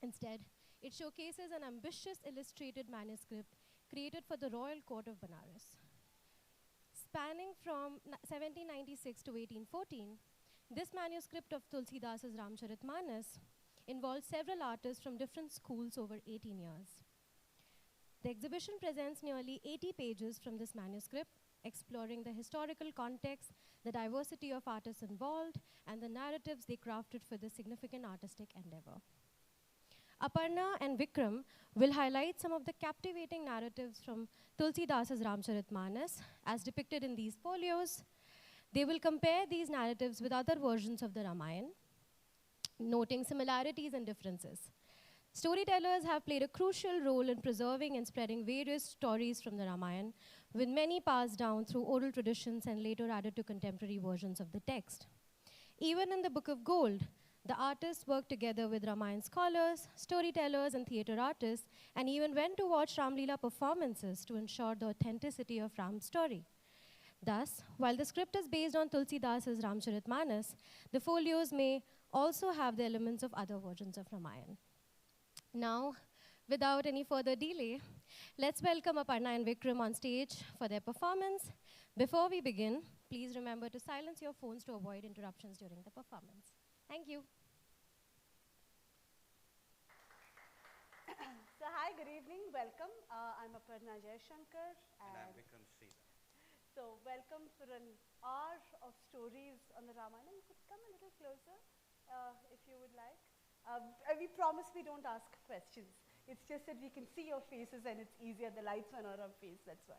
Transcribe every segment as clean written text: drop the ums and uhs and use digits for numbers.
Instead, it showcases an ambitious illustrated manuscript created for the royal court of Banaras. Spanning from 1796 to 1814, this manuscript of Tulsidas' Ramcharitmanas involved several artists from different schools over 18 years. The exhibition presents nearly 80 pages from this manuscript, exploring the historical context, the diversity of artists involved, and the narratives they crafted for this significant artistic endeavor. Aparna and Vikram will highlight some of the captivating narratives from Tulsidas' Ramcharitmanas as depicted in these folios. They will compare these narratives with other versions of the Ramayana, noting similarities and differences. Storytellers have played a crucial role in preserving and spreading various stories from the Ramayana, with many passed down through oral traditions and later added to contemporary versions of the text. Even in the Book of Gold, the artists worked together with Ramayana scholars, storytellers, and theatre artists, and even went to watch Ramlila performances to ensure the authenticity of Ram's story. Thus, while the script is based on Tulsidas' Ramcharitmanas, the folios may also have the elements of other versions of Ramayana. Now, without any further delay, let's welcome Aparna and Vikram on stage for their performance. Before we begin, please remember to silence your phones to avoid interruptions during the performance. Thank you. So hi, good evening, welcome. I'm Aparna Jaishankar. And I'm Vikram Sridhar. So welcome for an hour of stories on the Ramayana. You could come a little closer if you would like. We promise we don't ask questions. It's just that we can see your faces and it's easier. The lights are on our face, that's why.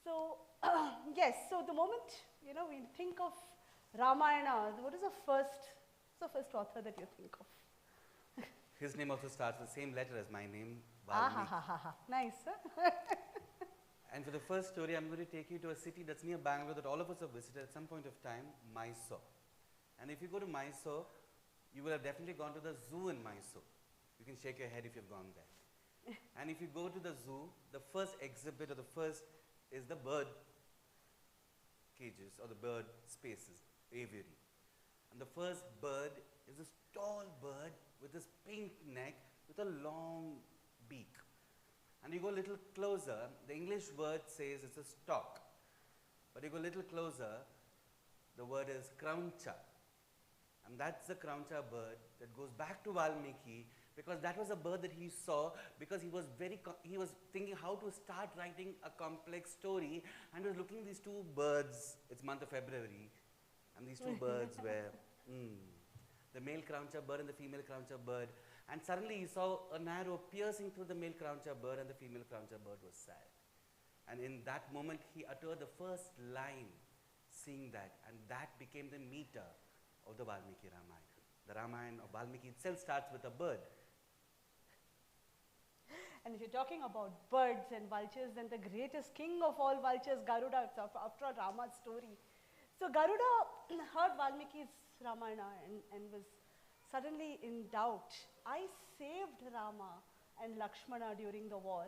So yes, so the moment, we think of Ramayana, what is the first author that you think of? His name also starts with the same letter as my name, Valmiki. Nice, huh? And for the first story, I'm going to take you to a city that's near Bangalore that all of us have visited at some point of time, Mysore. And if you go to Mysore, you will have definitely gone to the zoo in Mysore. You can shake your head if you've gone there. And if you go to the zoo, the first exhibit or the first is the bird cages or the bird spaces, aviary. And the first bird is this tall bird with this pink neck with a long beak. And you go a little closer, the English word says it's a stork. But you go a little closer, the word is krauncha. And that's the krauncha bird that goes back to Valmiki because that was a bird that he saw because he was thinking how to start writing a complex story and was looking at these two birds. It's month of February, and these two birds were the male krauncha bird and the female krauncha bird. And suddenly he saw an arrow piercing through the male krauncha bird and the female krauncha bird was sad. And in that moment he uttered the first line, seeing that, and that became the meter of the Valmiki Ramayana. The Ramayana of Valmiki itself starts with a bird. And if you're talking about birds and vultures, then the greatest king of all vultures, Garuda, it's after all Rama's story. So Garuda heard Valmiki's Ramayana and was suddenly in doubt. I saved Rama and Lakshmana during the war.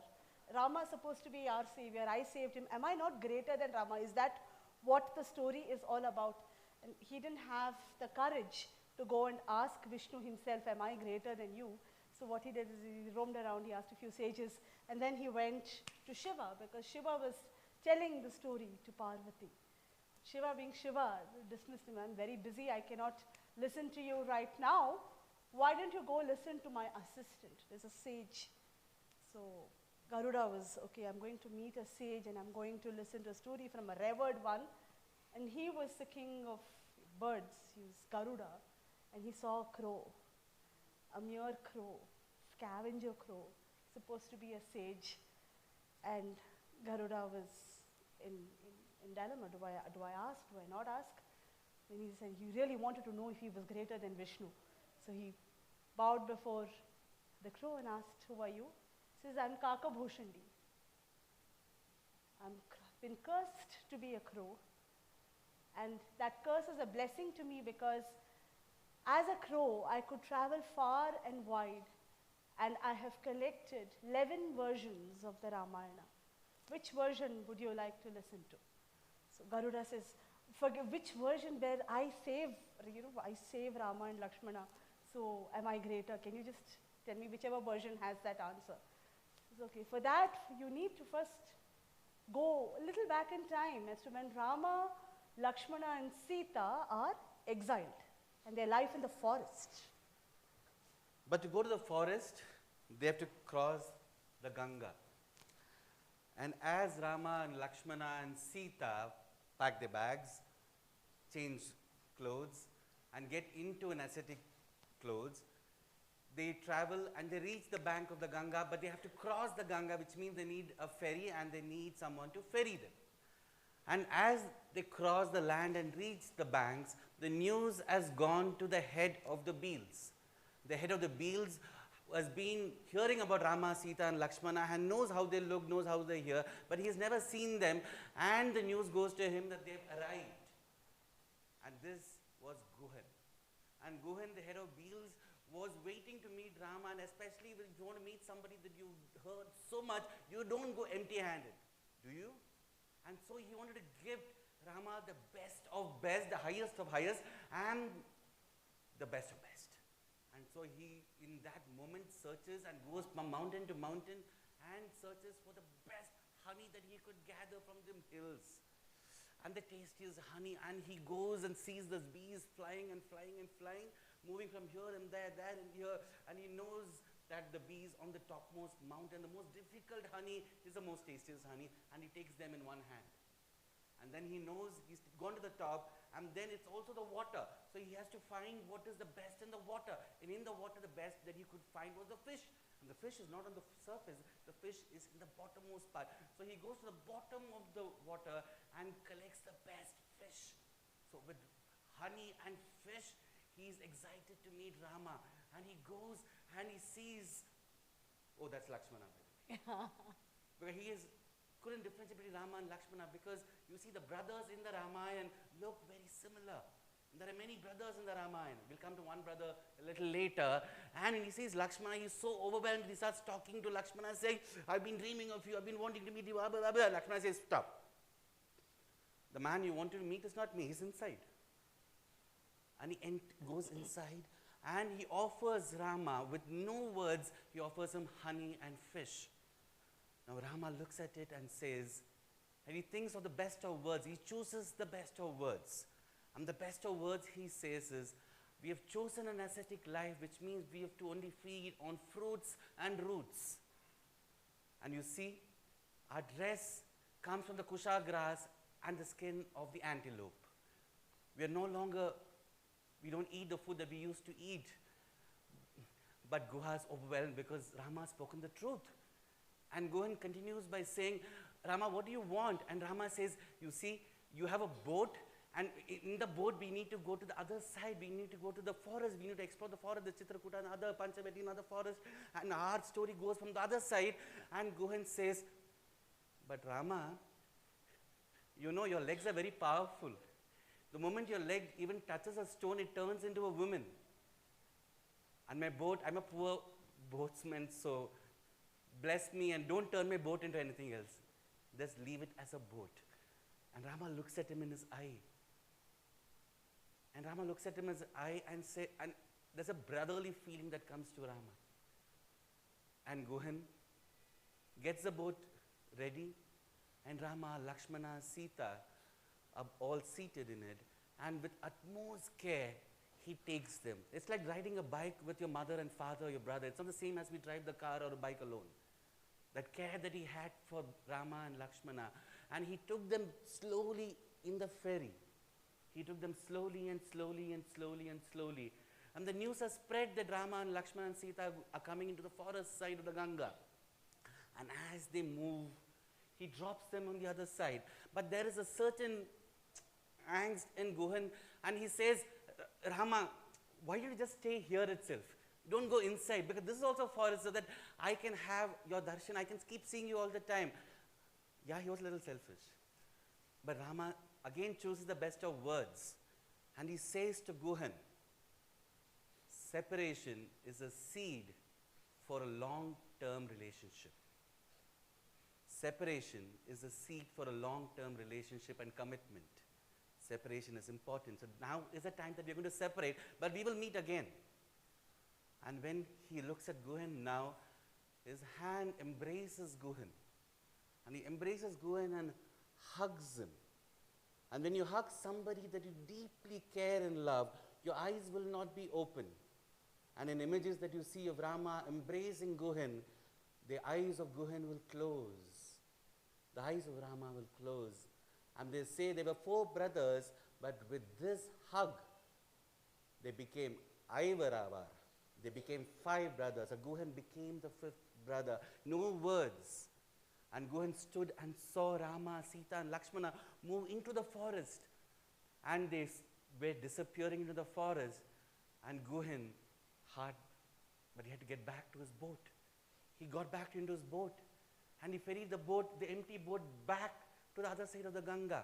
Rama is supposed to be our savior. I saved him. Am I not greater than Rama? Is that what the story is all about? And he didn't have the courage to go and ask Vishnu himself, am I greater than you? So what he did is he roamed around, he asked a few sages, and then he went to Shiva because Shiva was telling the story to Parvati. Shiva being Shiva dismissed him, I'm very busy, I cannot listen to you right now. Why don't you go listen to my assistant? There's a sage. So Garuda was, okay, I'm going to meet a sage and I'm going to listen to a story from a revered one. And he was the king of birds, he was Garuda, and he saw a crow, a mere crow, scavenger crow, supposed to be a sage. And Garuda was in dilemma, do I ask, do I not ask? And he said he really wanted to know if he was greater than Vishnu. So he bowed before the crow and asked, who are you? He says, I'm Kaka Bhushandi. I've been cursed to be a crow. And that curse is a blessing to me because as a crow, I could travel far and wide, and I have collected 11 versions of the Ramayana. Which version would you like to listen to? So Garuda says, which version where I save Rama and Lakshmana, so am I greater? Can you just Tell me whichever version has that answer. It's okay. For that, you need to first go a little back in time as to when Rama, Lakshmana and Sita are exiled and their life in the forest. But to go to the forest, they have to cross the Ganga. And as Rama and Lakshmana and Sita pack their bags, change clothes, and get into an ascetic clothes, they travel and they reach the bank of the Ganga, but they have to cross the Ganga, which means they need a ferry and they need someone to ferry them. And as they cross the land and reach the banks, the news has gone to the head of the Beals. The head of the Beals has been hearing about Rama, Sita and Lakshmana and knows how they look, knows how they hear, but he has never seen them, and the news goes to him that they've arrived. And this was Guhan. And Guhan, the head of Beals, was waiting to meet Rama, and especially if you want to meet somebody that you heard so much, you don't go empty-handed, do you? And so he wanted to give Rama the best of best, the highest of highest, and the best of best. And so he, in that moment, searches and goes from mountain to mountain and searches for the best honey that he could gather from the hills. And the tastiest honey, and he goes and sees those bees flying and flying and flying, moving from here and there and here, and he knows that the bees on the topmost mountain, the most difficult honey is the most tastiest honey, and he takes them in one hand. And then he knows he's gone to the top, and then it's also the water. So he has to find what is the best in the water. And in the water, the best that he could find was the fish. And the fish is not on the surface, the fish is in the bottommost part. So he goes to the bottom of the water and collects the best fish. So with honey and fish, he's excited to meet Rama. And he goes and he sees, oh, that's Lakshmana. Because he couldn't differentiate between Rama and Lakshmana, because you see the brothers in the Ramayana look very similar. There are many brothers in the Ramayana. We'll come to one brother a little later. And when he sees Lakshmana, he's so overwhelmed. He starts talking to Lakshmana, saying, I've been dreaming of you. I've been wanting to meet you. Blah, blah, blah. Lakshmana says, stop. The man you wanted to meet is not me. He's inside. And he goes inside and he offers Rama, with no words, he offers him honey and fish. Now Rama looks at it and says, and he thinks of the best of words. He chooses the best of words. And the best of words he says is, we have chosen an ascetic life, which means we have to only feed on fruits and roots. And you see, our dress comes from the kusha grass and the skin of the antelope. We are no longer, we don't eat the food that we used to eat. But Guha is overwhelmed because Rama has spoken the truth. And Guhan continues by saying, Rama, what do you want? And Rama says, you see, you have a boat, and in the boat we need to go to the other side. We need to go to the forest. We need to explore the forest, the Chitrakuta and other Panchavati and other forest. And our story goes from the other side. And Guhan says, but Rama, you know your legs are very powerful. The moment your leg even touches a stone, it turns into a woman. And my boat, I'm a poor boatsman, so bless me and don't turn my boat into anything else. Just leave it as a boat. And Rama looks at him in his eye. And Rama looks at him in his eye and say, and there's a brotherly feeling that comes to Rama. And Guhan gets the boat ready, and Rama, Lakshmana, Sita are all seated in it, and with utmost care, he takes them. It's like riding a bike with your mother and father or your brother. It's not the same as we drive the car or a bike alone. That care that he had for Rama and Lakshmana. And he took them slowly in the ferry. He took them slowly and slowly and slowly and slowly. And the news has spread that Rama and Lakshmana and Sita are coming into the forest side of the Ganga. And as they move, he drops them on the other side. But there is a certain angst in Guhan, and he says, Rama, why don't you just stay here itself? Don't go inside, because this is also a forest, so that I can have your darshan, I can keep seeing you all the time. Yeah, he was a little selfish. But Rama again chooses the best of words. And he says to Guhan, separation is a seed for a long-term relationship. Separation is a seed for a long-term relationship and commitment. Separation is important. So now is the time that we are going to separate, but we will meet again. And when he looks at Guhan now, his hand embraces Guhan. And he embraces Guhan and hugs him. And when you hug somebody that you deeply care and love, your eyes will not be open. And in images that you see of Rama embracing Guhan, the eyes of Guhan will close. The eyes of Rama will close. And they say there were 4 brothers, but with this hug, they became Aivaravar. They became 5 brothers. And Guhan became the 5th brother. No words. And Guhan stood and saw Rama, Sita and Lakshmana move into the forest. And they were disappearing into the forest. And Guhan had, but he had to get back to his boat. He got back into his boat. And he ferried the boat, the empty boat, back to the other side of the Ganga.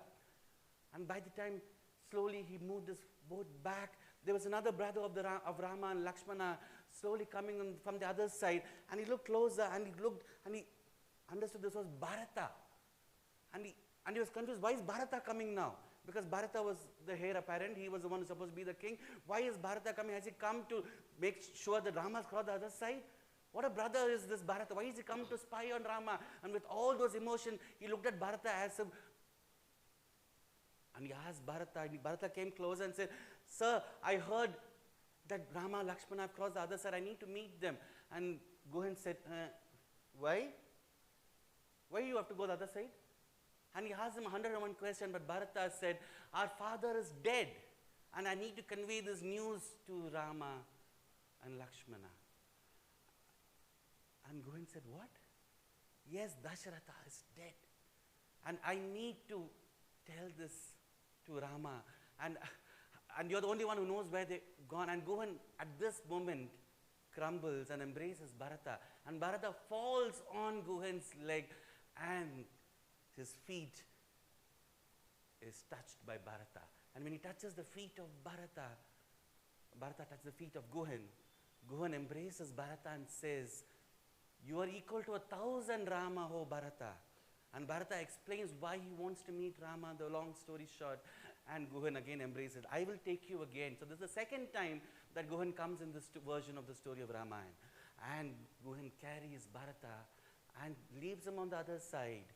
And by the time slowly he moved his boat back, there was another brother of Rama and Lakshmana slowly coming on from the other side. And he looked closer and he looked and he understood this was Bharata. And he was confused. Why is Bharata coming now? Because Bharata was the heir apparent. He was the one who was supposed to be the king. Why is Bharata coming? Has he come to make sure that Rama's crossed the other side? What a brother is this Bharata? Why is he come to spy on Rama? And with all those emotions, he looked at Bharata as if, and he asked Bharata, and Bharata came closer and said, "Sir, I heard that Rama and Lakshmana have crossed the other side. I need to meet them." And Guhan said, "Why? Why do you have to go the other side?" And he asked him 101 questions, but Bharata said, "Our father is dead, and I need to convey this news to Rama and Lakshmana." And Guhan said, "What?" "Yes, Dasharatha is dead. And I need to tell this to Rama. And you're the only one who knows where they've gone." And Guhan at this moment crumbles and embraces Bharata. And Bharata falls on Guhan's leg and his feet is touched by Bharata. And when he touches the feet of Bharata, Bharata touches the feet of Guhan. Guhan embraces Bharata and says, "You are equal to 1,000 Rama, oh Bharata." And Bharata explains why he wants to meet Rama, the long story short. And Guhan again embraces, "I will take you again." So this is the second time that Guhan comes in this version of the story of Ramayana. And Guhan carries Bharata and leaves him on the other side.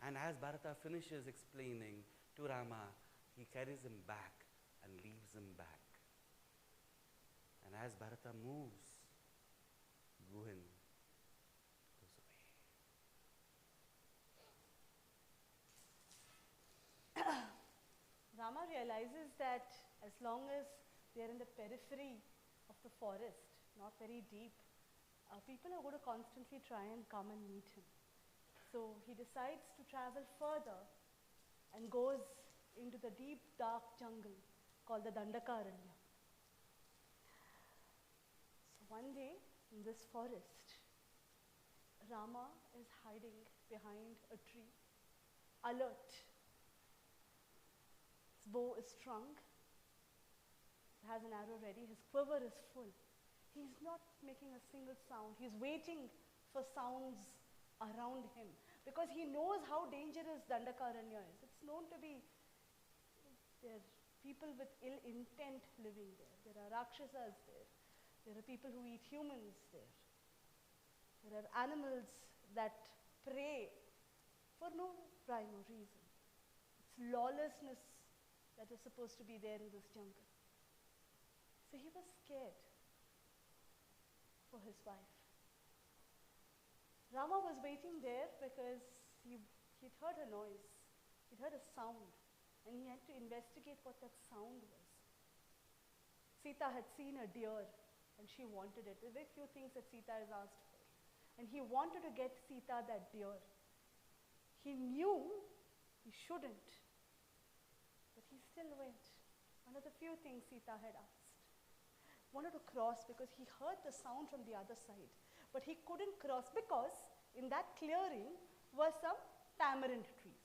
And as Bharata finishes explaining to Rama, he carries him back and leaves him back. And as Bharata moves, Guhan goes away. Rama realizes that as long as they are in the periphery of the forest, not very deep, people are going to constantly try and come and meet him. So he decides to travel further and goes into the deep, dark jungle called the Dandakaranya. So one day in this forest, Rama is hiding behind a tree, alert. His bow is strung, he has an arrow ready, his quiver is full. He's not making a single sound. He's waiting for sounds around him because he knows how dangerous Dandakaranya is. It's known to be, there are people with ill intent living there. There are Rakshasas there. There are people who eat humans there. There are animals that prey for no rhyme or reason. It's lawlessness that is supposed to be there in this jungle. So he was scared for his wife. Rama was waiting there because he'd heard a noise, he'd heard a sound, and he had to investigate what that sound was. Sita had seen a deer and she wanted it. There are very few things that Sita has asked for. And he wanted to get Sita that deer. He knew he shouldn't, but he still went. One of the few things Sita had asked. Wanted to cross because he heard the sound from the other side, but he couldn't cross because in that clearing were some tamarind trees.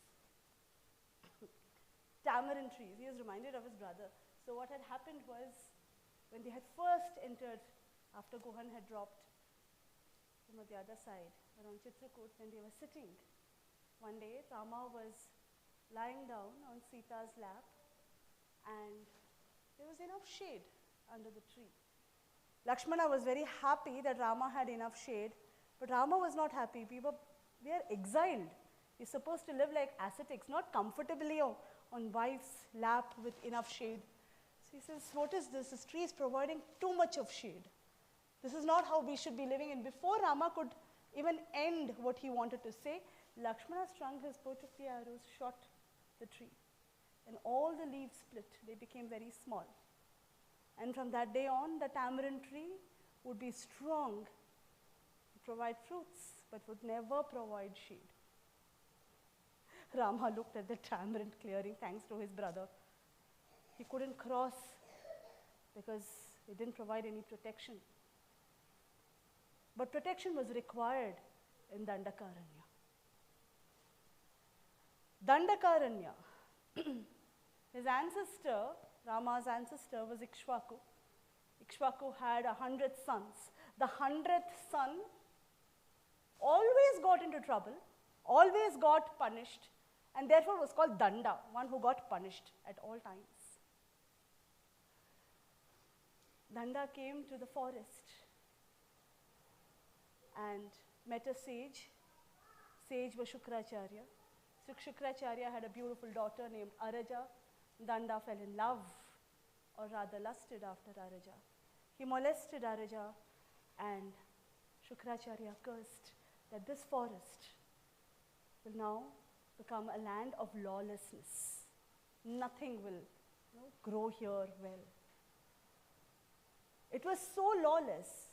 Tamarind trees. He was reminded of his brother. So what had happened was, when they had first entered, after Guhan had dropped from the other side, around Chitrakoot, when they were sitting, one day Rama was lying down on Sita's lap and there was enough shade under the tree. Lakshmana was very happy that Rama had enough shade, but Rama was not happy. We are exiled. We're supposed to live like ascetics, not comfortably on wife's lap with enough shade. So he says, what is this? This tree is providing too much of shade. This is not how we should be living. And before Rama could even end what he wanted to say, Lakshmana strung his bow of the arrows, shot the tree. And all the leaves split. They became very small. And from that day on, the tamarind tree would be strong, provide fruits, but would never provide shade. Rama looked at the tamarind clearing thanks to his brother. He couldn't cross because it didn't provide any protection. But protection was required in Dandakaranya. Dandakaranya, his ancestor, Rama's ancestor was Ikshvaku. Ikshvaku had 100 sons. The 100th son always got into trouble, always got punished, and therefore was called Danda, one who got punished at all times. Danda came to the forest and met a sage. Sage was Shukracharya. Shukracharya had a beautiful daughter named Araja. Danda fell in love, or rather lusted after Araja. He molested Araja, and Shukracharya cursed that this forest will now become a land of lawlessness. Nothing will grow here well. It was so lawless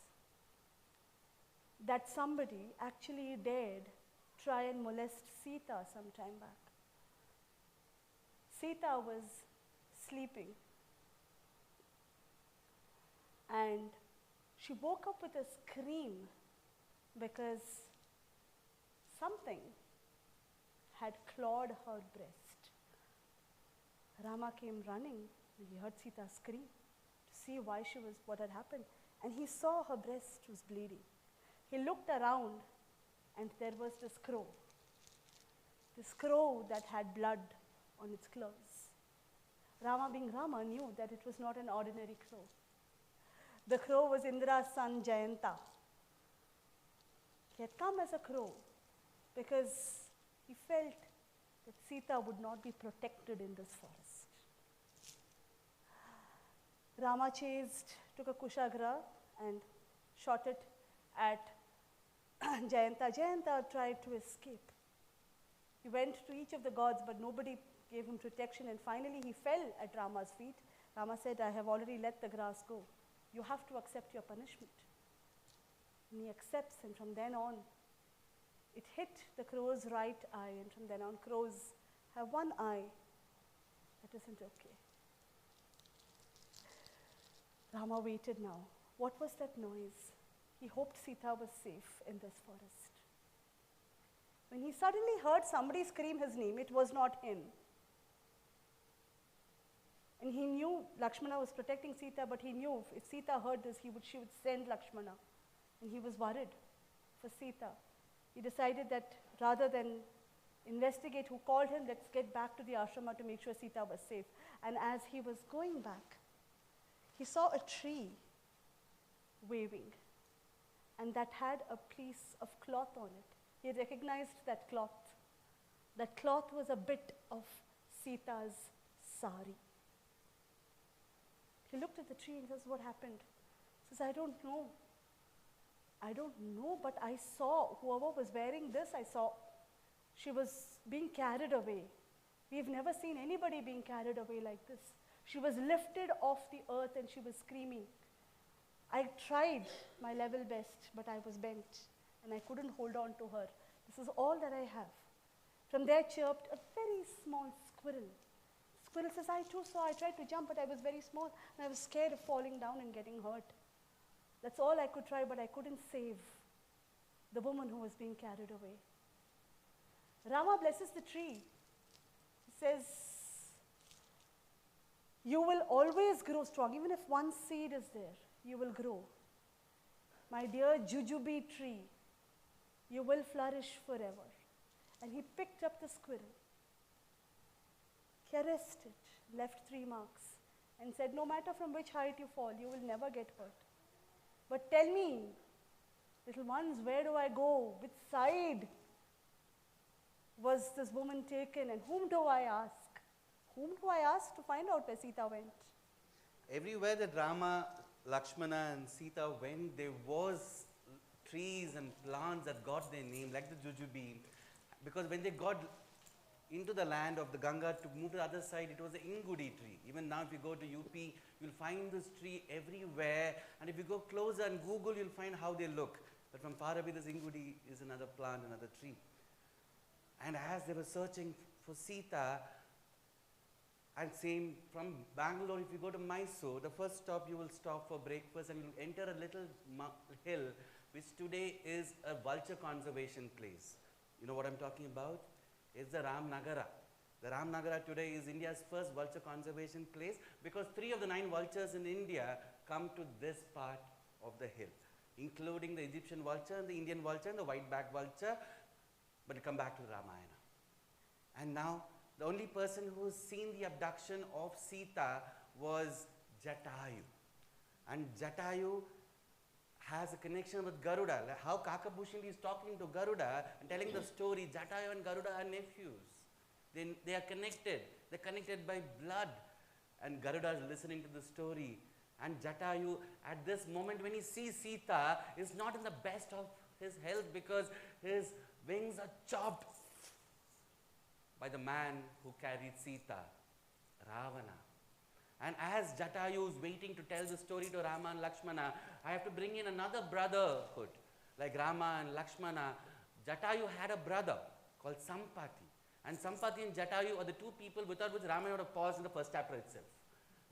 that somebody actually dared try and molest Sita some time back. Sita was sleeping and she woke up with a scream because something had clawed her breast. Rama came running and he heard Sita scream to see what had happened, and he saw her breast was bleeding. He looked around and there was this crow that had blood on its claws. Rama, being Rama, knew that it was not an ordinary crow. The crow was Indra's son Jayanta. He had come as a crow because he felt that Sita would not be protected in this forest. Rama took a kushagra and shot it at Jayanta. Jayanta tried to escape. He went to each of the gods, but nobody gave him protection, and finally he fell at Rama's feet. Rama said, I have already let the grass go. You have to accept your punishment. And he accepts, and from then on, it hit the crow's right eye, and from then on, crows have one eye that isn't okay. Rama waited now. What was that noise? He hoped Sita was safe in this forest. When he suddenly heard somebody scream his name, it was not him. And he knew Lakshmana was protecting Sita, but he knew if Sita heard this, she would send Lakshmana. And he was worried for Sita. He decided that rather than investigate who called him, let's get back to the ashrama to make sure Sita was safe. And as he was going back, he saw a tree waving, and that had a piece of cloth on it. He recognized that cloth. That cloth was a bit of Sita's sari. He looked at the tree and says, what happened? He says, I don't know. I don't know, but I saw whoever was wearing this, I saw she was being carried away. We've never seen anybody being carried away like this. She was lifted off the earth and she was screaming. I tried my level best, but I was bent and I couldn't hold on to her. This is all that I have. From there chirped a very small squirrel. Squirrel says, I too saw, I tried to jump, but I was very small and I was scared of falling down and getting hurt. That's all I could try, but I couldn't save the woman who was being carried away. Rama blesses the tree. He says, you will always grow strong. Even if one seed is there, you will grow. My dear jujube tree, you will flourish forever. And he picked up the squirrel, caressed it, left 3 marks, and said, no matter from which height you fall, you will never get hurt. But tell me, little ones, where do I go? Which side was this woman taken, and whom do I ask? Whom do I ask to find out where Sita went? Everywhere that Rama, Lakshmana and Sita went, there was trees and plants that got their name, like the jujube. Because when they got into the land of the Ganga to move to the other side, it was the ingudi tree. Even now if you go to UP, you'll find this tree everywhere. And if you go closer and Google, you'll find how they look. But from far away, this ingudi is another plant, another tree. And as they were searching for Sita, and same from Bangalore, if you go to Mysore, the first stop you will stop for breakfast and you'll enter a little hill, which today is a vulture conservation place. You know what I'm talking about? It's the Ramnagara. The Ramnagara today is India's first vulture conservation place because 3 of the 9 vultures in India come to this part of the hill, including the Egyptian vulture and the Indian vulture and the white-backed vulture. But we'll come back to Ramayana. And now, the only person who's seen the abduction of Sita was Jatayu. And Jatayu has a connection with Garuda. Like how Kakabhushandi is talking to Garuda and telling the story, Jatayu and Garuda are nephews. They are connected. They're connected by blood. And Garuda is listening to the story. And Jatayu, at this moment when he sees Sita, is not in the best of his health because his wings are chopped by the man who carried Sita, Ravana. And as Jatayu is waiting to tell the story to Rama and Lakshmana, I have to bring in another brotherhood. Like Rama and Lakshmana, Jatayu had a brother called Sampati. And Sampati and Jatayu are the 2 people without which Ramayana would have paused in the first chapter itself.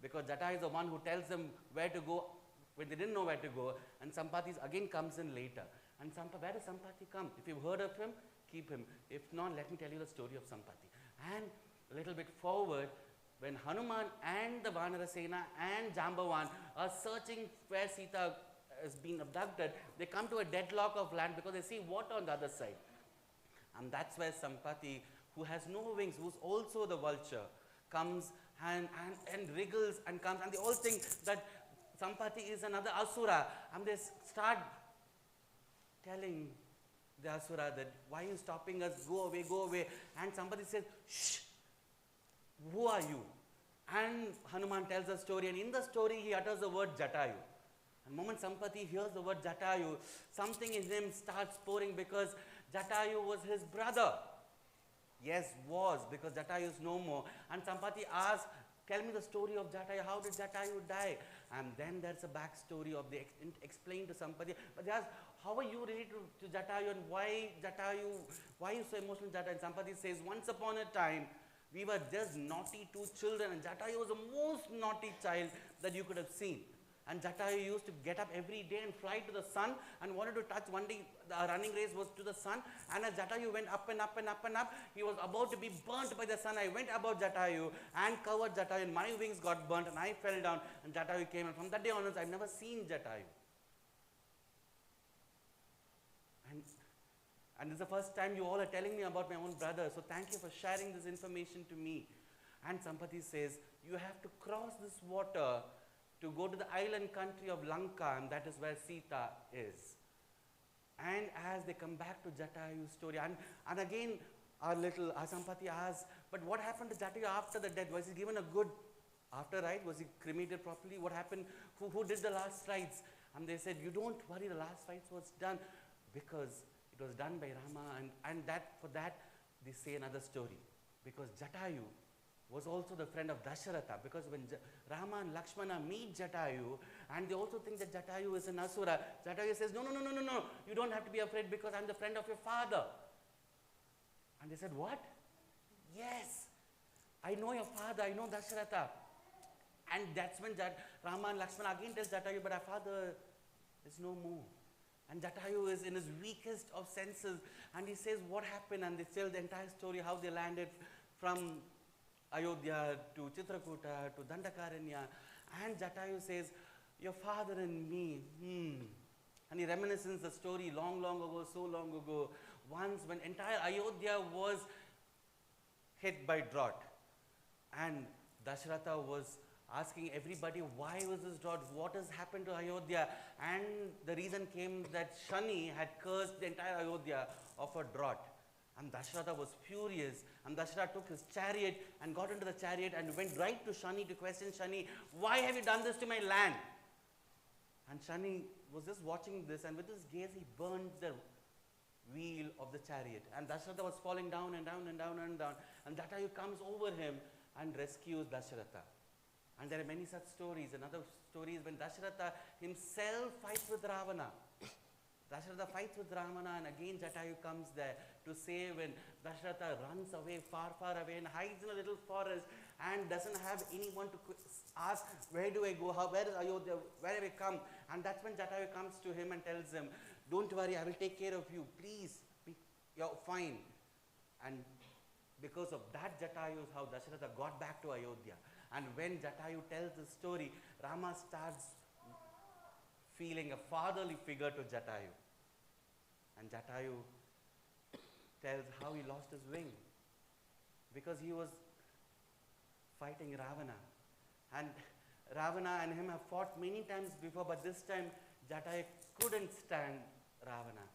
Because Jatayu is the one who tells them where to go when they didn't know where to go. And Sampati again comes in later. And where does Sampati come? If you've heard of him, keep him. If not, let me tell you the story of Sampati. And a little bit forward, when Hanuman and the Vanarasena and Jambavan are searching where Sita has been abducted, they come to a deadlock of land because they see water on the other side. And that's where Sampati, who has no wings, who's also the vulture, comes and wriggles and comes, and they all think that Sampati is another Asura, and they start telling the Asura that, why are you stopping us, go away, go away. And somebody says, shh, who are you? And Hanuman tells the story, and in the story he utters the word Jatayu. And the moment Sampati hears the word Jatayu, something in him starts pouring because Jatayu was his brother. Yes, was, because Jatayu is no more. And Sampati asks, tell me the story of Jatayu, how did Jatayu die? And then there's a backstory of the explained to Sampati. But they ask, how are you related to Jatayu and why are you so emotional Jatayu? And Sampati says, once upon a time, we were just naughty 2 children and Jatayu was the most naughty child that you could have seen. And Jatayu used to get up every day and fly to the sun and wanted to touch. One day, the running race was to the sun, and as Jatayu went up and up and up and up, he was about to be burnt by the sun. I went above Jatayu and covered Jatayu, and my wings got burnt, and I fell down, and Jatayu came, and from that day onwards, I've never seen Jatayu. And this is the first time you all are telling me about my own brother, so thank you for sharing this information to me. And Sampati says, you have to cross this water to go to the island country of Lanka, and that is where Sita is. And as they come back to Jatayu's story, and again, our Sampati asks, but what happened to Jatayu after the death? Was he given a good after rite? Was he cremated properly? What happened? Who did the last rites? And they said, you don't worry, the last rites was done because it was done by Rama, and for that they say another story. Because Jatayu was also the friend of Dasharatha, because when Rama and Lakshmana meet Jatayu, and they also think that Jatayu is an Asura, Jatayu says, no, you don't have to be afraid because I'm the friend of your father. And they said, what? Yes, I know your father, I know Dasharatha. And that's when Rama and Lakshmana again tells Jatayu, but our father is no more. And Jatayu is in his weakest of senses, and he says what happened, and they tell the entire story, how they landed from Ayodhya to Chitrakuta to Dandakaranya. And Jatayu says, your father and me, And he reminisces the story long, long ago, so long ago, once when entire Ayodhya was hit by drought. And Dasharatha was asking everybody, why was this drought? What has happened to Ayodhya? And the reason came that Shani had cursed the entire Ayodhya of a drought. And Dasharatha was furious, and Dasharatha took his chariot and got into the chariot and went right to Shani to question Shani, why have you done this to my land? And Shani was just watching this, and with his gaze he burned the wheel of the chariot. And Dasharatha was falling down and down and down and down. And Jatayu comes over him and rescues Dasharatha. And there are many such stories. Another story is when Dasharatha himself fights with Ravana. Dasharatha fights with Ravana, and again Jatayu comes there to save, when Dasharatha runs away, far, far away, and hides in a little forest and doesn't have anyone to ask, where do I go, where is Ayodhya, where have I come? And that's when Jatayu comes to him and tells him, don't worry, I will take care of you, please, you're fine. And because of that Jatayu is how Dasharatha got back to Ayodhya. And when Jatayu tells the story, Rama starts feeling a fatherly figure to Jatayu. And Jatayu tells how he lost his wing, because he was fighting Ravana. And Ravana and him have fought many times before, but this time Jatayu couldn't stand Ravana.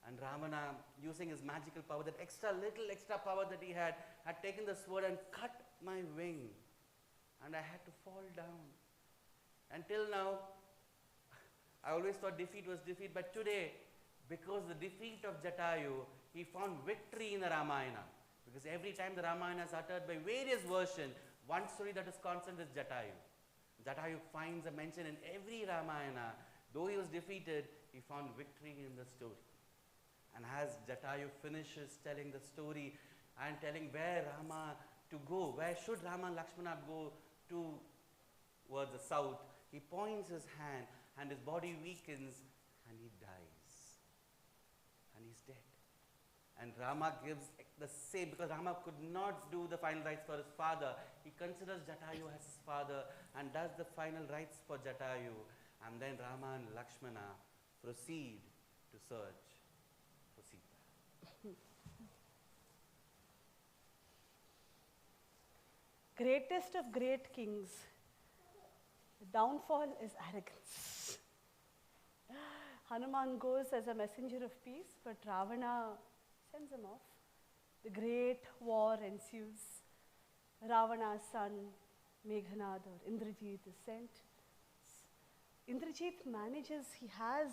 And Ravana, using his magical power, that little extra power that he had taken the sword and cut my wing. And I had to fall down. Until now, I always thought defeat was defeat, but today, because the defeat of Jatayu, he found victory in the Ramayana. Because every time the Ramayana is uttered by various versions, one story that is constant is Jatayu. Jatayu finds a mention in every Ramayana. Though he was defeated, he found victory in the story. And as Jatayu finishes telling the story and telling where Rama to go, where should Rama and Lakshmana go towards the south, he points his hand and his body weakens and he dies. And he's dead. And Rama gives the same, because Rama could not do the final rites for his father. He considers Jatayu as his father and does the final rites for Jatayu. And then Rama and Lakshmana proceed to search for Sita. Greatest of great kings, the downfall is arrogance. Hanuman goes as a messenger of peace, but Ravana sends him off. The great war ensues. Ravana's son, Meghnad or Indrajit is sent. Indrajit manages, he has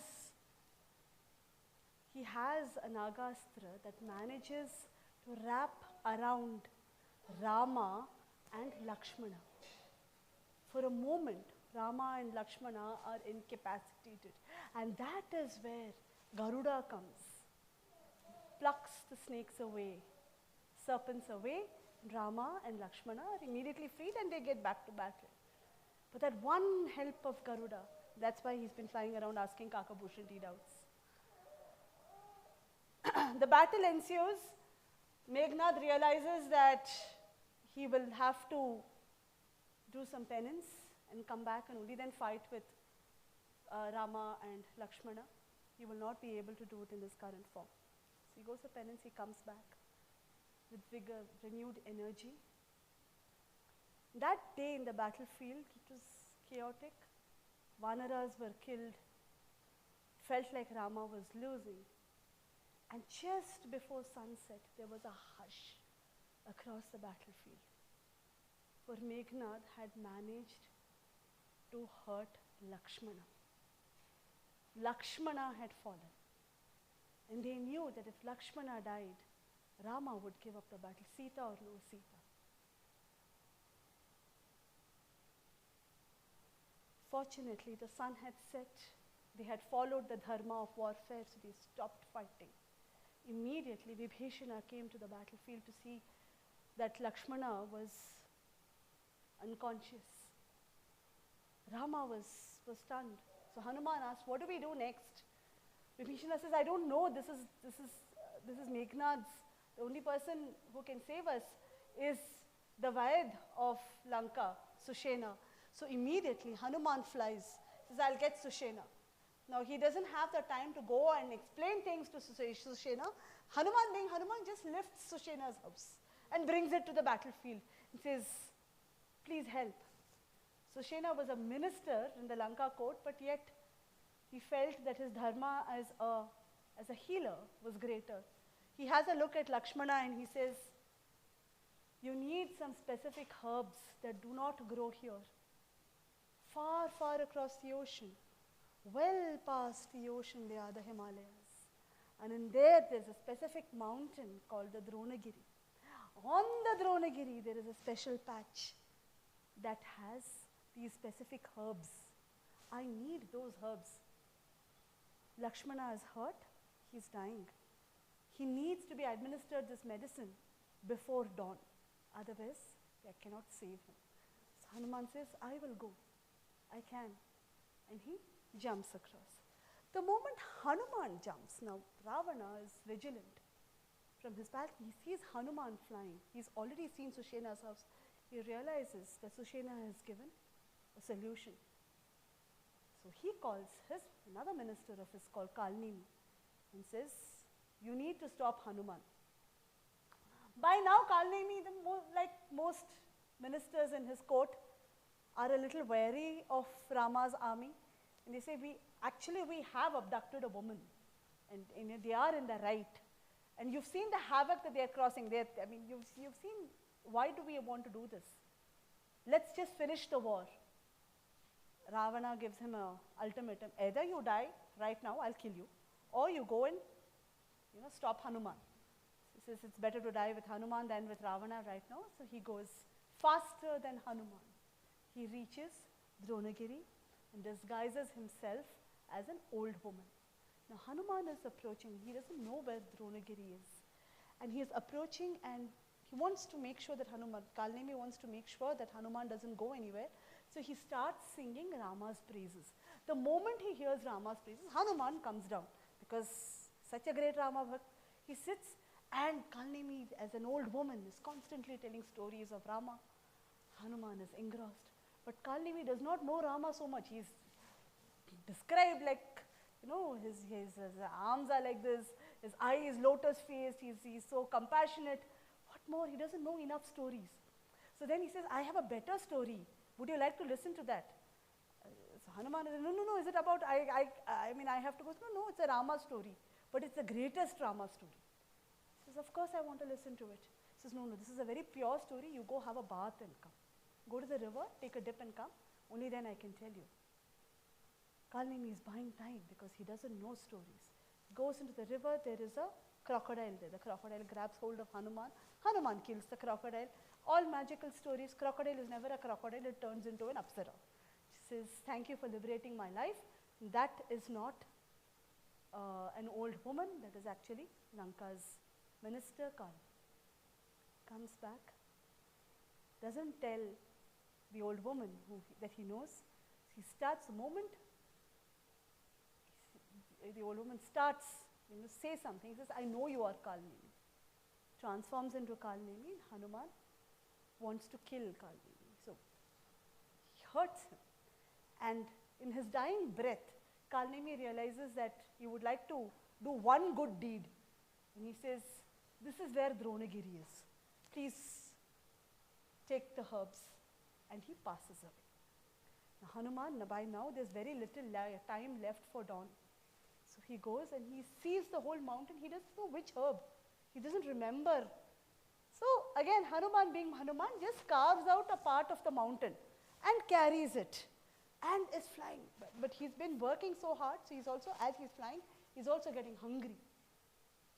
an Nagastra that manages to wrap around Rama and Lakshmana. For a moment, Rama and Lakshmana are incapacitated. And that is where Garuda comes, plucks the snakes away, serpents away. Rama and Lakshmana are immediately freed and they get back to battle. But that one help of Garuda, that's why he's been flying around asking Kakabhushan doubts. The battle ensues. Meghnad realizes that he will have to do some penance and come back and only then fight with Rama and Lakshmana. He will not be able to do it in this current form. So he goes for penance, he comes back with vigor, renewed energy. That day in the battlefield, it was chaotic. Vanaras were killed. Felt like Rama was losing. And just before sunset, there was a hush across the battlefield. For Meghnad had managed to hurt Lakshmana. Lakshmana had fallen. And they knew that if Lakshmana died, Rama would give up the battle, Sita or no Sita. Fortunately, the sun had set. They had followed the dharma of warfare, so they stopped fighting. Immediately, Vibhishana came to the battlefield to see that Lakshmana was unconscious. Rama was stunned. So Hanuman asked, what do we do next? Vibhishana says, I don't know. This is Meghnad's. The only person who can save us is the Vaid of Lanka, Sushena. So immediately Hanuman flies, says, I'll get Sushena. Now he doesn't have the time to go and explain things to Sushena. Hanuman being Hanuman just lifts Sushena's house and brings it to the battlefield and says, please help. Sushena was a minister in the Lanka court, but yet he felt that his dharma as a healer was greater. He has a look at Lakshmana and he says, you need some specific herbs that do not grow here. Far, far across the ocean, well past the ocean, there are the Himalayas. And in there's a specific mountain called the Dronagiri. On the Dronagiri, there is a special patch that has these specific herbs. I need those herbs. Lakshmana is hurt, he's dying. He needs to be administered this medicine before dawn. Otherwise, I cannot save him. So Hanuman says, I will go. I can. And he jumps across. The moment Hanuman jumps, now Ravana is vigilant. From his balcony, he sees Hanuman flying. He's already seen Sushena's house. He realizes that Sushena has given a solution. So he calls another minister of his called Kalnimi and says, you need to stop Hanuman. By now, Kalnimi, like most ministers in his court, are a little wary of Rama's army. And they say, we have abducted a woman. And they are in the right. And you've seen the havoc that they are causing. You've seen, why do we want to do this? Let's just finish the war. Ravana gives him an ultimatum. Either you die right now, I'll kill you. Or you go and stop Hanuman. He says it's better to die with Hanuman than with Ravana right now. So he goes faster than Hanuman. He reaches Dronagiri and disguises himself as an old woman. Now Hanuman is approaching. He doesn't know where Dronagiri is. And he is approaching and he wants to make sure that Kalnimi wants to make sure that Hanuman doesn't go anywhere. So he starts singing Rama's praises. The moment he hears Rama's praises, Hanuman comes down because such a great Rama Bhakt. He sits and Kalnimi, as an old woman, is constantly telling stories of Rama. Hanuman is engrossed. But Kalnimi does not know Rama so much. He's described like, his arms are like this, his eye is lotus-faced, he's so compassionate. What more? He doesn't know enough stories. So then he says, I have a better story. Would you like to listen to that? So Hanuman says, no, is it about, I have to go. No, it's a Rama story. But it's the greatest Rama story. He says, of course I want to listen to it. He says, no, this is a very pure story. You go have a bath and come. Go to the river, take a dip and come. Only then I can tell you. Kalnimi is buying time because he doesn't know stories. He goes into the river, there is a crocodile there. The crocodile grabs hold of Hanuman. Hanuman kills the crocodile. All magical stories, crocodile is never a crocodile, it turns into an apsara. She says, thank you for liberating my life. That is not an old woman, that is actually Lanka's minister, Kal. Comes back, doesn't tell the old woman that he knows. He starts the moment the old woman starts, say something. He says, I know you are Kalnimi. Transforms into Kalnimi. Hanuman wants to kill Kalnimi. So he hurts him. And in his dying breath, Kalnimi realizes that he would like to do one good deed. And he says, this is where Dronagiri is. Please take the herbs. And he passes away. Now, Hanuman, by now, there's very little time left for dawn. So he goes and he sees the whole mountain. He doesn't know which herb. He doesn't remember. So again, Hanuman being Hanuman just carves out a part of the mountain and carries it and is flying. But he's been working so hard, so he's also, as he's flying, he's also getting hungry.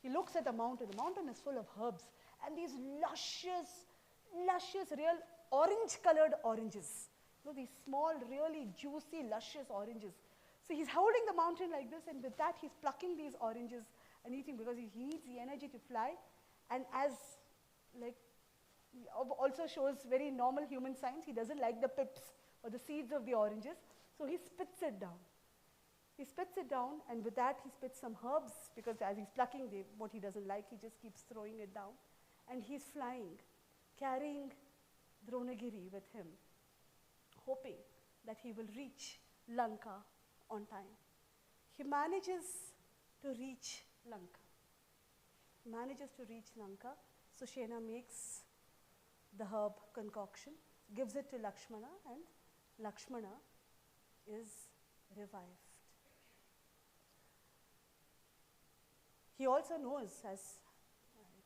He looks at the mountain. The mountain is full of herbs and these luscious, real orange-colored oranges. These small, really juicy, luscious oranges. So he's holding the mountain like this, and with that he's plucking these oranges and eating because he needs the energy to fly. And as also shows very normal human science, he doesn't like the pips or the seeds of the oranges, so he spits it down. He spits it down, and with that he spits some herbs because as he's plucking what he doesn't like, he just keeps throwing it down. And he's flying, carrying Dronagiri with him, hoping that he will reach Lanka on time. He manages to reach Lanka. Sushena makes the herb concoction, gives it to Lakshmana, and Lakshmana is revived. He also knows, as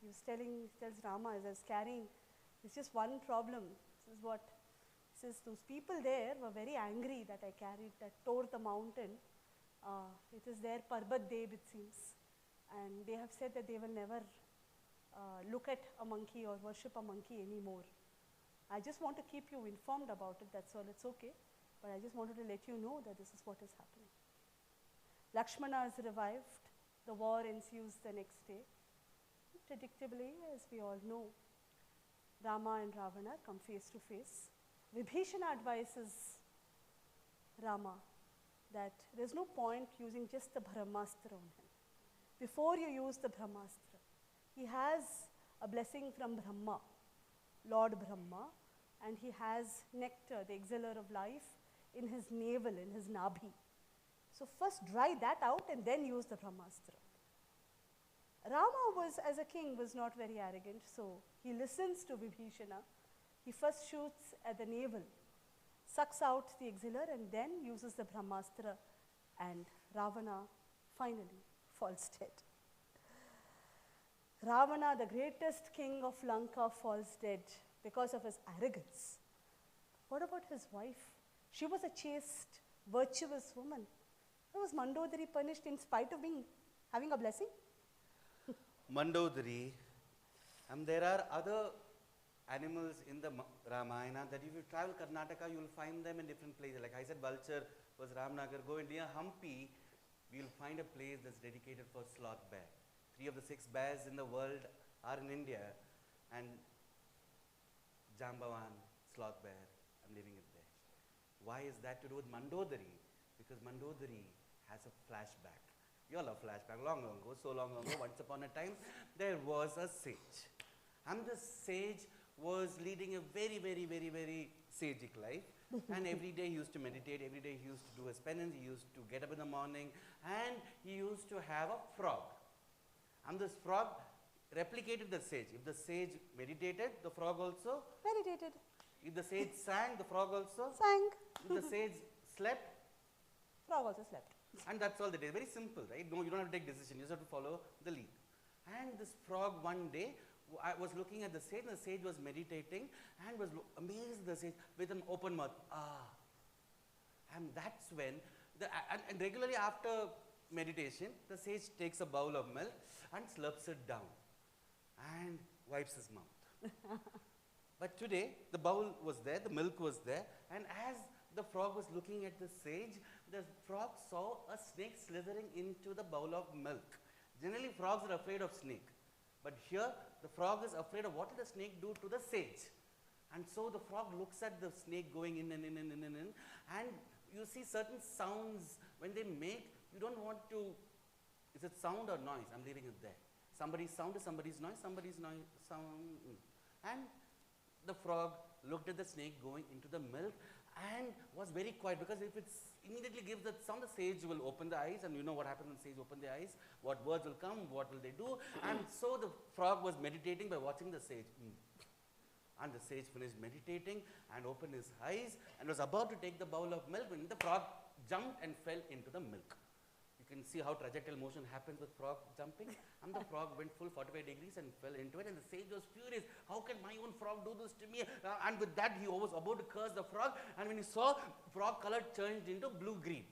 he was tells Rama, as I was carrying, it's just one problem. This is what, says those people there were very angry that I carried, that tore the mountain. It is their Parbat Deb, it seems. And they have said that they will never look at a monkey or worship a monkey anymore. I just want to keep you informed about it, that's all, it's okay. But I just wanted to let you know that this is what is happening. Lakshmana is revived. The war ensues the next day. Predictably, as we all know, Rama and Ravana come face to face. Vibhishana advises Rama that there's no point using just the Brahmastra on him. Before you use the Brahmastra, he has a blessing from Brahma, Lord Brahma, and he has nectar, the exhaler of life, in his navel, in his nabhi. So first dry that out and then use the Brahmastra. Rama was, as a king, was not very arrogant, so he listens to Vibhishana. He first shoots at the navel, sucks out the exhaler, and then uses the Brahmastra, and Ravana finally falls dead. Ravana, the greatest king of Lanka, falls dead because of his arrogance. What about his wife? She was a chaste, virtuous woman. Was Mandodari punished in spite of having a blessing? Mandodari, and there are other animals in the Ramayana that if you travel Karnataka, you will find them in different places. Like I said, vulture was Ramnagar. Go in near Hampi, we will find a place that's dedicated for sloth bear. 3 of the 6 bears in the world are in India, and Jambavan, sloth bear, I'm leaving it there. Why is that to do with Mandodari? Because Mandodari has a flashback. You all have flashback, long ago, so long ago, once upon a time, there was a sage. And the sage was leading a very, very, very, very sagic life. And every day he used to meditate, every day he used to do his penance, he used to get up in the morning, and he used to have a frog. And this frog replicated the sage. If the sage meditated, the frog also meditated. If the sage sang, the frog also sang. If the sage slept, frog also slept. And that's all that is. Very simple, right? No, you don't have to take decision. You just have to follow the lead. And this frog one day, I was looking at the sage, and the sage was meditating and was amazed at the sage with an open mouth. Ah. And that's when, and regularly after meditation, the sage takes a bowl of milk and slurps it down and wipes his mouth. But today, the bowl was there, the milk was there, and as the frog was looking at the sage, the frog saw a snake slithering into the bowl of milk. Generally, frogs are afraid of snake. But here, the frog is afraid of what will the snake do to the sage. And so the frog looks at the snake going in and in and in and in. And you see certain sounds when they make, you don't want to, is it sound or noise? I'm leaving it there. Somebody's sound is somebody's noise, somebody's noise, sound. And the frog looked at the snake going into the milk and was very quiet, because if it immediately gives that sound, the sage will open the eyes, and you know what happens when sage open the eyes, what words will come, what will they do. And so the frog was meditating by watching the sage. And the sage finished meditating and opened his eyes and was about to take the bowl of milk when the frog jumped and fell into the milk. You can see how trajectory motion happens with frog jumping, and the frog went full 45 degrees and fell into it, and the sage was furious. How can my own frog do this to me? And with that, he was about to curse the frog, and when he saw frog color changed into blue-green.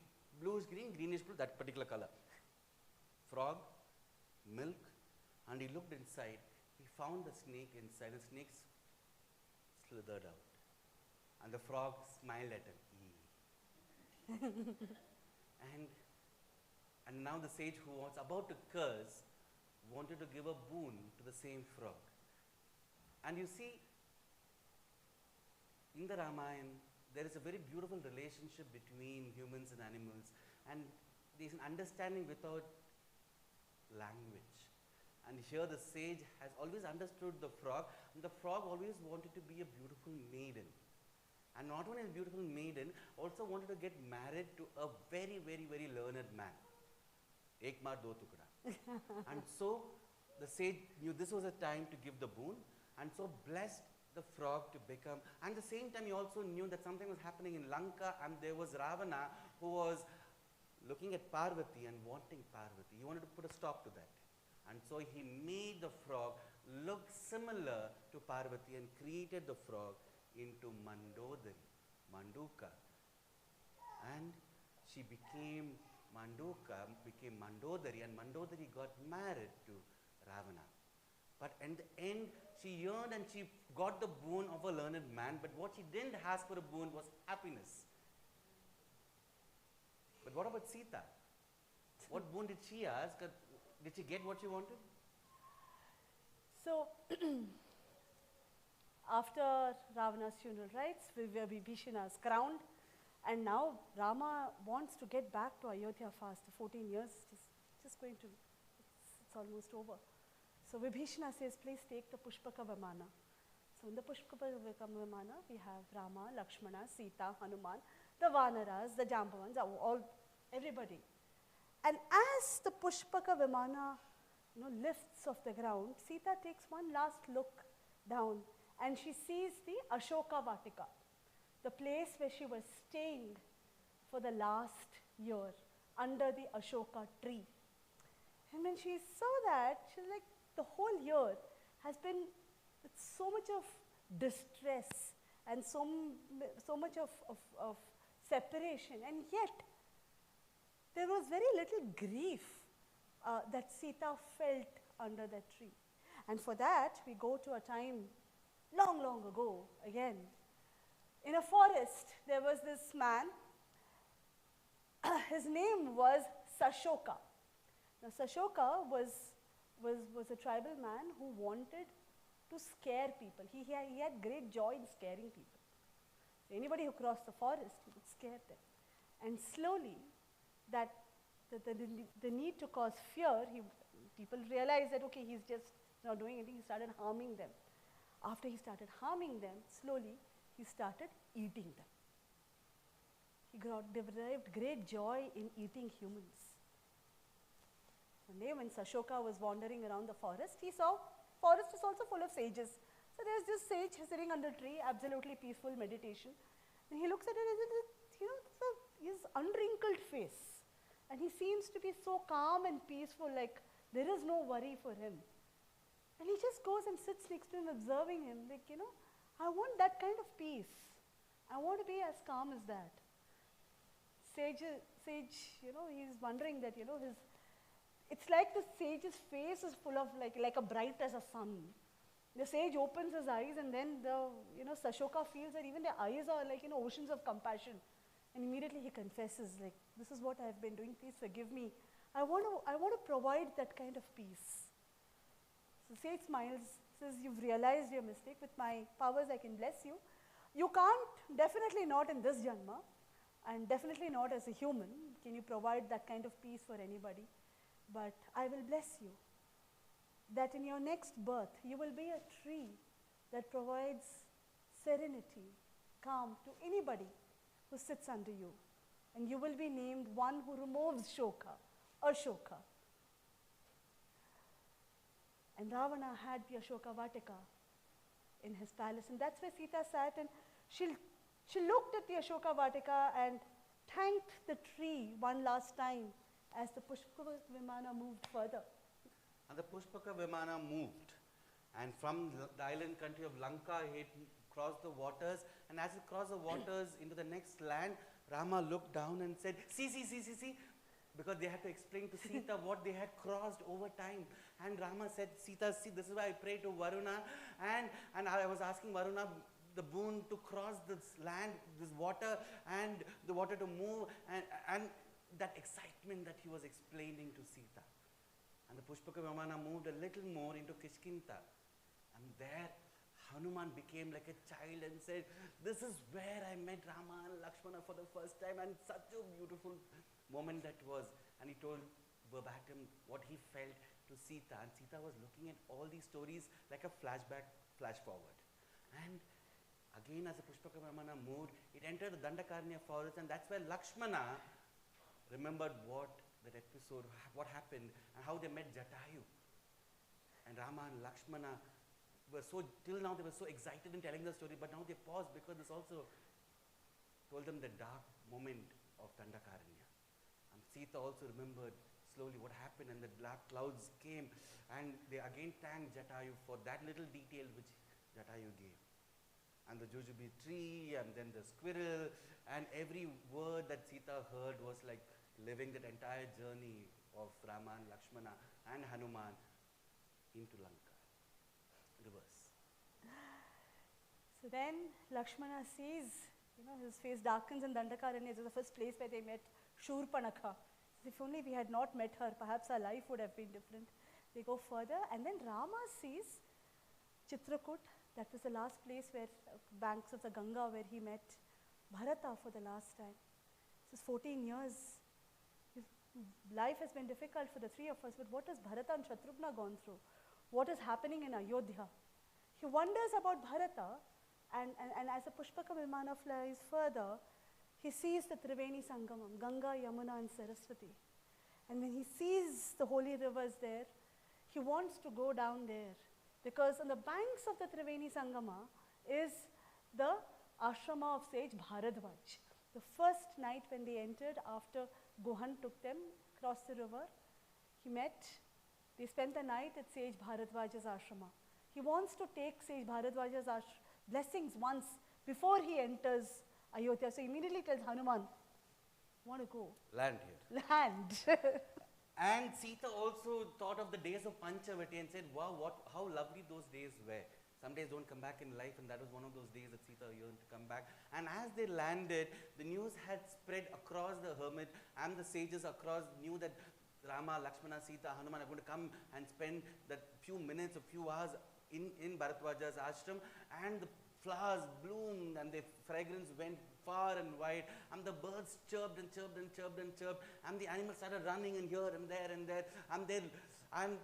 Blue is green, greenish blue, that particular color. Frog, milk, and he looked inside. He found the snake inside. The snake slithered out, and the frog smiled at him. And now the sage, who was about to curse, wanted to give a boon to the same frog. And you see, in the Ramayana, there is a very beautiful relationship between humans and animals, and there is an understanding without language. And here the sage has always understood the frog, and the frog always wanted to be a beautiful maiden. And not only a beautiful maiden, also wanted to get married to a very, very, very learned man. Ek maar do tukda. And so the sage knew this was a time to give the boon, and so blessed the frog to become, and at the same time he also knew that something was happening in Lanka, and there was Ravana who was looking at Parvati and wanting Parvati. He wanted to put a stop to that. And so he made the frog look similar to Parvati and created the frog into Mandodari, Manduka. And she became Manduka, became Mandodari, and Mandodari got married to Ravana. But in the end, she yearned and she got the boon of a learned man, but what she didn't ask for a boon was happiness. But what about Sita? What boon did she ask? Did she get what she wanted? So, after Ravana's funeral rites, Vibhishana is crowned, and now Rama wants to get back to Ayodhya fast. 14 years, just going to, it's almost over. So Vibhishana says, please take the Pushpaka Vimana. So in the Pushpaka Vimana, we have Rama, Lakshmana, Sita, Hanuman, the Vanaras, the Jambavans, everybody. And as the Pushpaka Vimana lifts off the ground, Sita takes one last look down and she sees the Ashoka Vatika, the place where she was staying for the last year under the Ashoka tree. And when she saw that, she's like, the whole year has been with so much of distress and so much of separation, and yet there was very little grief that Sita felt under that tree. And for that, we go to a time long, long ago again. In a forest, there was this man. His name was Sashoka. Now, Sashoka was a tribal man who wanted to scare people. He had great joy in scaring people. So anybody who crossed the forest, he would scare them. And slowly, the need to cause fear, people realized that, okay, he's just not doing anything. He started harming them. After he started harming them, slowly, he started eating them. He derived great joy in eating humans. One day when Sashoka was wandering around the forest, he saw forest is also full of sages. So there's this sage sitting under a tree, absolutely peaceful meditation. And he looks at it and his unwrinkled face. And he seems to be so calm and peaceful, like there is no worry for him. And he just goes and sits next to him, observing him, like, I want that kind of peace. I want to be as calm as that. Sage, he's wondering that, it's like the sage's face is full of like a bright as a sun. The sage opens his eyes, and then Sashoka feels that even their eyes are like, oceans of compassion. And immediately he confesses, like, this is what I have been doing, please forgive me. I want to provide that kind of peace. So sage smiles, says, you've realized your mistake. With my powers I can bless you. You can't, definitely not in this janma, and definitely not as a human, can you provide that kind of peace for anybody. But I will bless you, that in your next birth, you will be a tree that provides serenity, calm to anybody who sits under you. And you will be named one who removes Shoka, Ashoka. And Ravana had the Ashoka Vatika in his palace. And that's where Sita sat, and she looked at the Ashoka Vatika and thanked the tree one last time as the Pushpaka Vimana moved further. And the Pushpaka Vimana moved. And from the island country of Lanka, it crossed the waters. And as it crossed the waters into the next land, Rama looked down and said, see. Because they had to explain to Sita what they had crossed over time. And Rama said, Sita, see, this is why I pray to Varuna. And I was asking Varuna the boon to cross this land, this water, and the water to move. And that excitement that he was explaining to Sita. And the Pushpaka Vimana moved a little more into Kishkinta. And there, Hanuman became like a child and said, this is where I met Rama and Lakshmana for the first time, and such a beautiful moment that was. And he told verbatim what he felt to Sita, and Sita was looking at all these stories like a flashback, flash forward. And again, as the Pushpaka Vimana moved, it entered the Dandakaranya forest, and that's where Lakshmana remembered that episode, what happened, and how they met Jatayu. And Rama and Lakshmana were so, till now they were so excited in telling the story, but now they paused because this also told them the dark moment of Dandakaranya. And Sita also remembered slowly what happened, and the black clouds came, and they again thanked Jatayu for that little detail which Jatayu gave. And the jujube tree, and then the squirrel, and every word that Sita heard was like living that entire journey of Rama and Lakshmana and Hanuman into Lanka. Reverse. So then Lakshmana sees, his face darkens in Dandakaranya. This is the first place where they met Shurpanakha. So if only we had not met her, perhaps our life would have been different. They go further, and then Rama sees Chitrakoot. That was the last place where, banks of the Ganga, where he met Bharata for the last time. This is 14 years. Life has been difficult for the three of us, but what has Bharata and Shatrughna gone through? What is happening in Ayodhya? He wonders about Bharata, and as the Pushpaka Vimana flies further, he sees the Triveni Sangamam, Ganga, Yamuna and Saraswati. And when he sees the holy rivers there, he wants to go down there, because on the banks of the Triveni Sangama is the ashrama of sage Bharadwaj. The first night when they entered, after Gohan took them across the river, they spent the night at sage Bharadwaj's ashrama. He wants to take sage Bharadwaj's blessings once before he enters Ayodhya. So immediately tells Hanuman, want to go? Land here. Land. And Sita also thought of the days of Panchavati and said, wow, how lovely those days were. Some days don't come back in life, and that was one of those days that Sita yearned to come back. And as they landed, the news had spread across the hermit, and the sages across knew that Rama, Lakshmana, Sita, Hanuman are going to come and spend that few minutes or few hours in Bharadwaja's ashram, and the flowers bloomed and the fragrance went far and wide, and the birds chirped and chirped and chirped and chirped, and the animals started running in here and there, and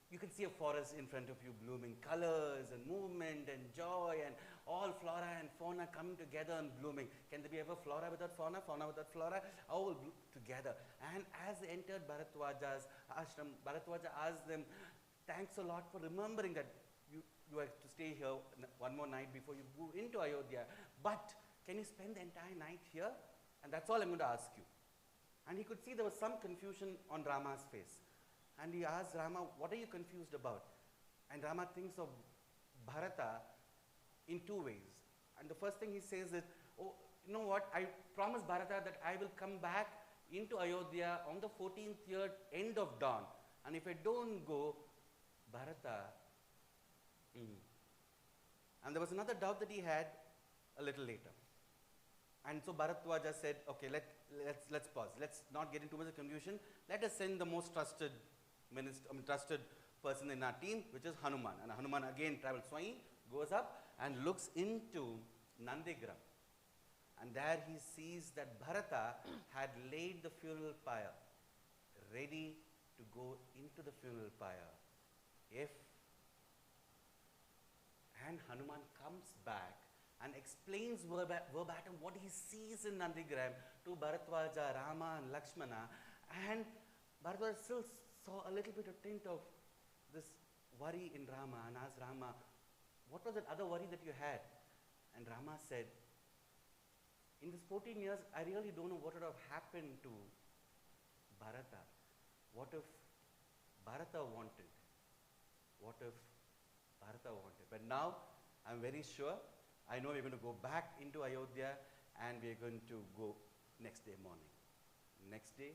you can see a forest in front of you blooming, colors and movement and joy, and all flora and fauna coming together and blooming. Can there be ever flora without fauna, fauna without flora? All together. And as they entered Bharadwaja's ashram, Bharadwaja asked them, thanks a lot for remembering that you have to stay here one more night before you move into Ayodhya. But can you spend the entire night here? And that's all I'm going to ask you. And he could see there was some confusion on Rama's face. And he asked Rama, what are you confused about? And Rama thinks of Bharata in two ways. And the first thing he says is, oh, you know what? I promised Bharata that I will come back into Ayodhya on the 14th year, end of dawn. And if I don't go, Bharata. And there was another doubt that he had a little later. And so Bharadwaja said, okay, let's pause. Let's not get into too much confusion. Let us send the most trusted person in our team, which is Hanuman. And Hanuman again travels swaying, goes up and looks into Nandigram. And there he sees that Bharata had laid the funeral pyre, ready to go into the funeral pyre. And Hanuman comes back and explains verbatim what he sees in Nandigram to Bharadwaja, Rama and Lakshmana. And Bharadwaja still saw a little bit of tint of this worry in Rama, and asked Rama, what was that other worry that you had? And Rama said, in this 14 years, I really don't know what would have happened to Bharata. What if Bharata wanted? What if Bharata wanted? But now, I'm very sure, I know we're going to go back into Ayodhya, and we're going to go next day morning. Next day.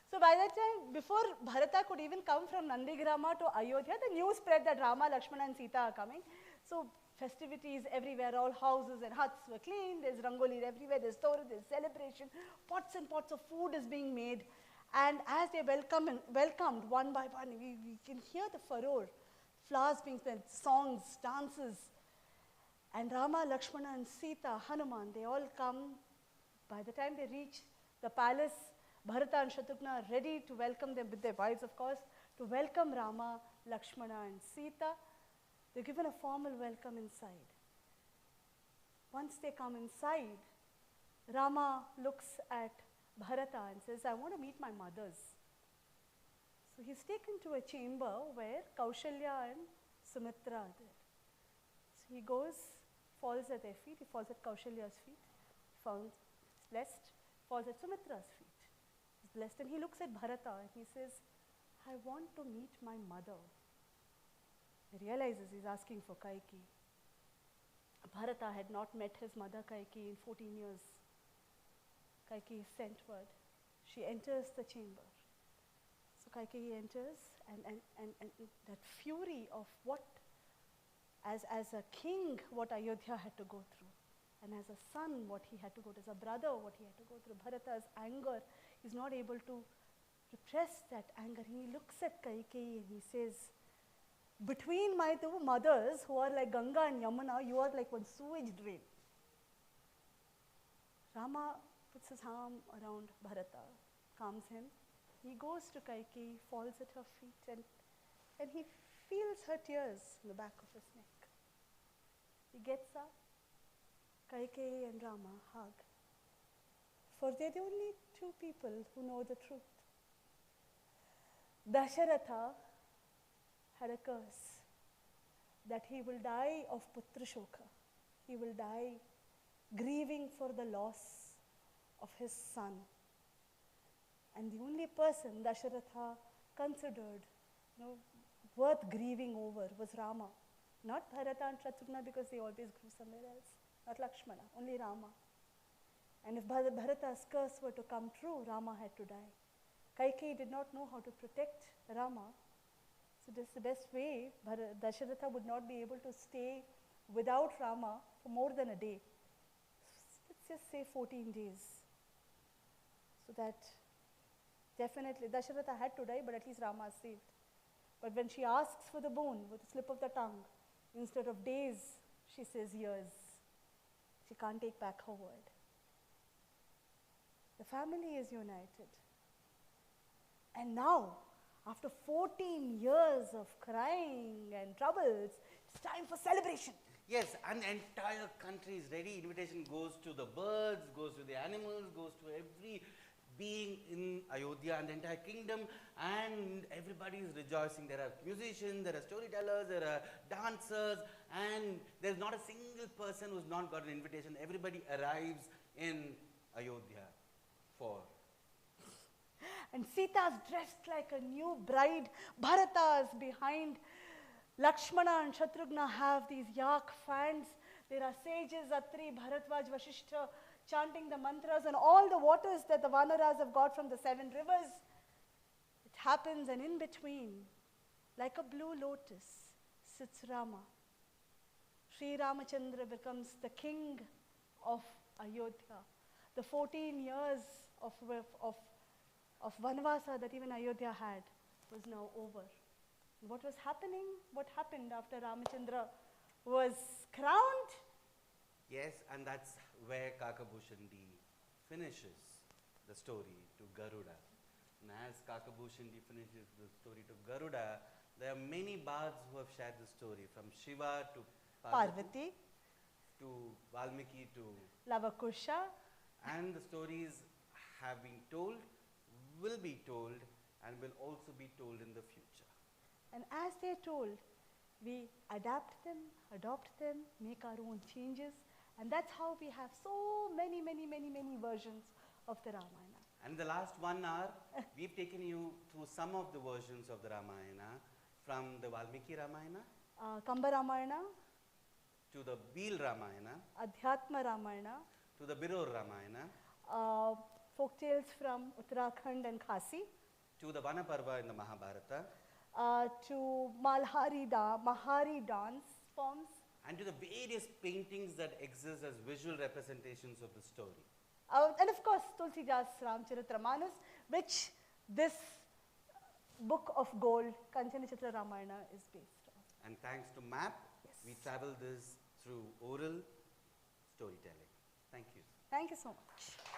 So by that time, before Bharata could even come from Nandigrama to Ayodhya, the news spread that Rama, Lakshmana and Sita are coming. So festivities everywhere, all houses and huts were cleaned, there's rangoli everywhere, there's Torah, there's celebration, pots and pots of food is being made. And as they welcomed one by one, we can hear the furore, flowers being spent, songs, dances. And Rama, Lakshmana and Sita, Hanuman, they all come. By the time they reach the palace, Bharata and Shatrughna are ready to welcome them with their wives, of course, to welcome Rama, Lakshmana and Sita. They're given a formal welcome inside. Once they come inside, Rama looks at Bharata and says, I want to meet my mothers. So he's taken to a chamber where Kaushalya and Sumitra are there. So he goes, falls at their feet, he falls at Kaushalya's feet, found blessed, falls at Sumitra's feet. He's blessed and he looks at Bharata and he says, I want to meet my mother. He realizes he's asking for Kaikeyi. Bharata had not met his mother Kaikeyi in 14 years. Kaikeyi is sent word. She enters the chamber. So Kaikeyi enters and that fury of what, as a king, what Ayodhya had to go through. And as a son, what he had to go through. As a brother, what he had to go through. Bharata's anger, he's not able to repress that anger. He looks at Kaikeyi and he says, between my two mothers, who are like Ganga and Yamuna, you are like one sewage drain. Rama puts his arm around Bharata, calms him. He goes to Kaikeyi, falls at her feet, and he feels her tears in the back of his neck. He gets up, Kaikeyi and Rama hug. For they're the only two people who know the truth. Dasharatha had a curse that he will die of Putra Shoka. He will die grieving for the loss of his son. And the only person Dasharatha considered worth grieving over was Rama. Not Bharata and Shatrughna because they always grew somewhere else. Not Lakshmana, only Rama. And if Bharata's curse were to come true, Rama had to die. Kaikeyi did not know how to protect Rama. So this is the best way. Dasharatha would not be able to stay without Rama for more than a day. Let's just say 14 days. So that definitely Dasharatha had to die, but at least Rama is saved. But when she asks for the boon with a slip of the tongue, instead of days, she says years. She can't take back her word. The family is united. And now, after 14 years of crying and troubles, it's time for celebration. Yes, and the entire country is ready. Invitation goes to the birds, goes to the animals, goes to every being in Ayodhya and the entire kingdom, and everybody is rejoicing. There are musicians, there are storytellers, there are dancers, and there's not a single person who's not got an invitation. Everybody arrives in Ayodhya for. And Sita's dressed like a new bride. Bharata's behind. Lakshmana and Shatrughna have these yak fans. There are sages, Atri, Bharatvaj, Vashishta, chanting the mantras and all the waters that the Vanaras have got from the 7 rivers. It happens, and in between, like a blue lotus, sits Rama. Sri Ramachandra becomes the king of Ayodhya. The 14 years of Vanvasa that even Ayodhya had was now over. What was happening? What happened after Ramachandra was crowned? Yes, and that's where Kakabhushandi finishes the story to Garuda. And as Kakabhushandi finishes the story to Garuda, there are many bards who have shared the story, from Shiva to Parvati, to Valmiki to Lavakusha. And the stories have been told, will be told, and will also be told in the future. And as they're told, we adapt them, adopt them, make our own changes, and that's how we have so many versions of the Ramayana. And in the last 1 hour, we've taken you through some of the versions of the Ramayana, from the Valmiki Ramayana, Kamba Ramayana, to the Beel Ramayana, Adhyatma Ramayana, to the Biror Ramayana, folk tales from Uttarakhand and Khasi, to the Vanaparva in the Mahabharata, to Mahari dance forms, and to the various paintings that exist as visual representations of the story. And of course, Tulsidas Ramcharitmanas, which this book of gold, Kanchanachitra Ramayana, is based on. And thanks to MAP, Yes. we travel this through oral storytelling. Thank you. Thank you so much.